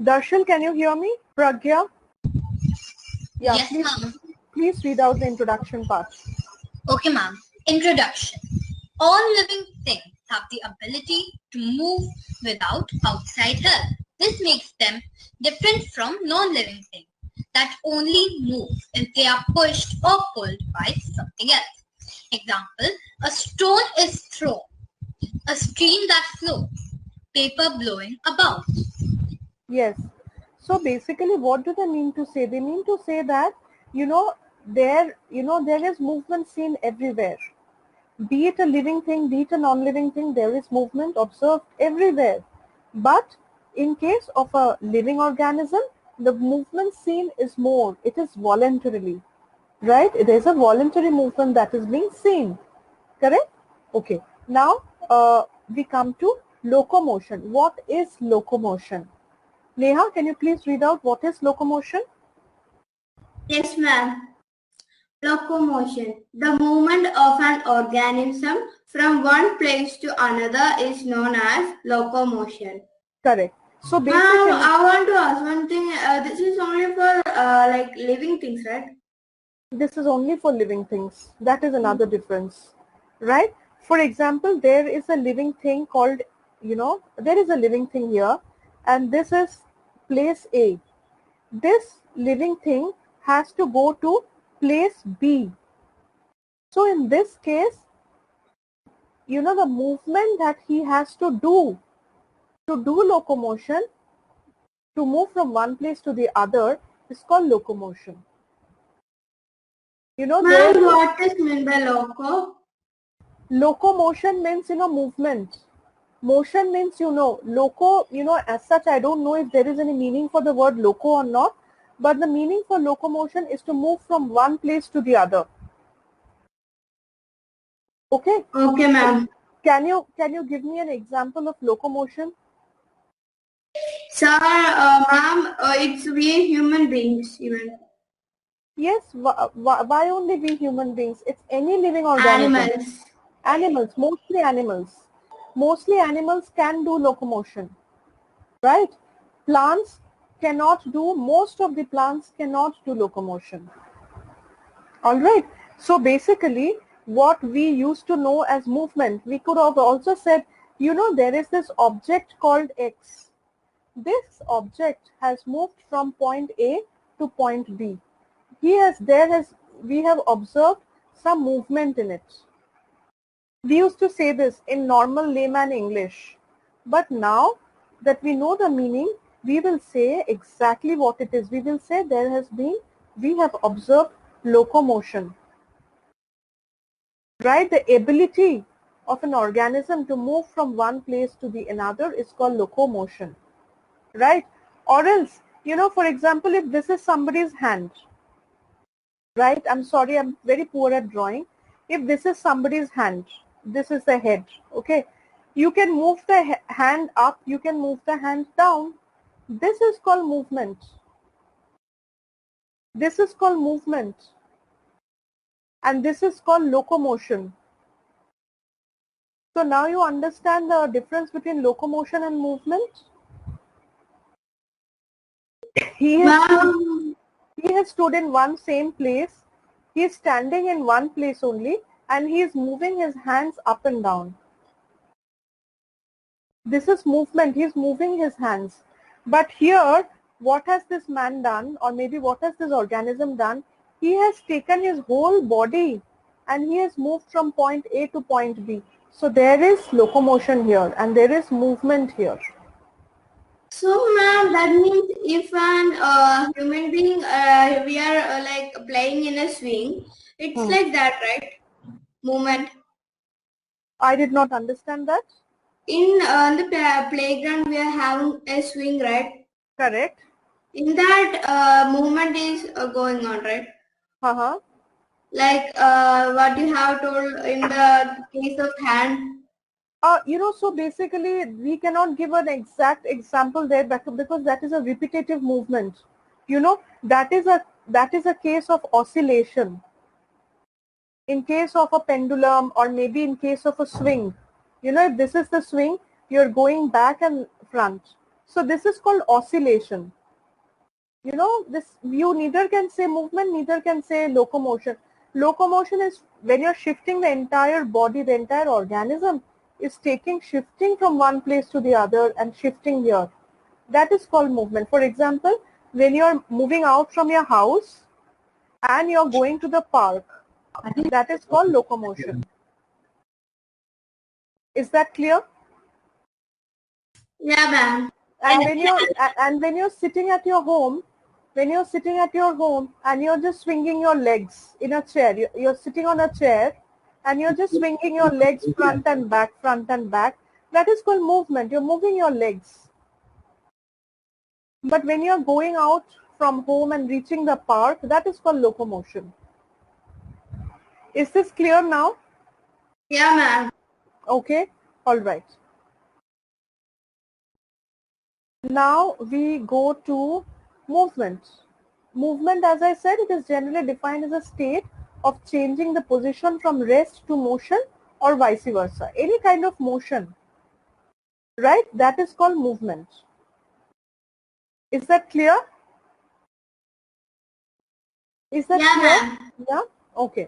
Darshil, can you hear me? Pragya? Yeah, Yes, ma'am. please read out the introduction part. Okay, ma'am. Introduction. All living things have the ability to move without outside help. This makes them different from non-living things that only move if they are pushed or pulled by something else. Example, a stone is thrown, a stream that flows, paper blowing about. Yes. So basically, what do they mean to say? They mean to say that, there is movement seen everywhere. Be it a living thing, be it a non-living thing, there is movement observed everywhere. But in case of a living organism, the movement seen is more. It is voluntarily, right? There is a voluntary movement that is being seen. Correct? Okay. Now we come to locomotion. What is locomotion? Neha, can you please read out what is locomotion? Yes, ma'am. Locomotion. The movement of an organism from one place to another is known as locomotion. Correct. So basically, I want to ask one thing. This is only for like living things, right? This is only for living things. That is another difference, right? For example, there is a living thing called, there is a living thing here, and this is place A. This living thing has to go to place B. So in this case, the movement that he has to do locomotion, to move from one place to the other, is called locomotion. Ma'am, what is meant by loco? Locomotion means, movement. Motion means, loco, as such, I don't know if there is any meaning for the word loco or not, but the meaning for locomotion is to move from one place to the other. Okay? Okay, ma'am. Can you give me an example of locomotion? Sir, ma'am, it's we human beings even. Yes, why only we human beings? It's any living organism. Animals. Animals, mostly animals. Mostly animals can do locomotion, right? Plants cannot do, most of the plants cannot do locomotion. All right. So basically, what we used to know as movement, we could have also said, there is this object called X. This object has moved from point A to point B. We have observed some movement in it. We used to say this in normal layman English, but now that we know the meaning, we will say exactly what it is. We will say we have observed locomotion. Right? The ability of an organism to move from one place to the another is called locomotion. Right? Or else, for example, if this is somebody's hand, right? I'm sorry, I'm very poor at drawing. If this is somebody's hand, this is the head, okay? You can move the hand up, you can move the hand down. This is called movement. This is called movement. And this is called locomotion. So now you understand the difference between locomotion and movement? He has stood in one same place. He is standing in one place only, and he is moving his hands up and down. This is movement. He is moving his hands. But here, what has this man done, or maybe what has this organism done? He has taken his whole body and he has moved from point A to point B. So there is locomotion here and there is movement here. So, ma'am, that means if an human being, we are like playing in a swing, it's like that, right? Movement. I did not understand that. In the playground, we are having a swing, right? Correct. In that, movement is going on, right? Like what you have told in the case of hand. So basically we cannot give an exact example there because that is a repetitive movement. That is a case of oscillation. In case of a pendulum or maybe in case of a swing, if this is the swing, you're going back and front. So this is called oscillation. You know, this you neither can say movement, neither can say locomotion. Locomotion is when you're shifting the entire body, the entire organism is shifting from one place to the other and shifting here. That is called movement. For example, when you're moving out from your house and you're going to the park, that is called locomotion. Is that clear? Yeah, ma'am. And when you're sitting at your home, and you're just swinging your legs in a chair, you're sitting on a chair and you're just swinging your legs front and back, that is called movement. You're moving your legs. But when you're going out from home and reaching the park, that is called locomotion. Is this clear now? Yeah, ma'am. Okay, all right. Now we go to movement. Movement, as I said, it is generally defined as a state of changing the position from rest to motion or vice versa. Any kind of motion, right? That is called movement. Is that clear? Is that Yeah, clear? ma'am. Yeah? Okay.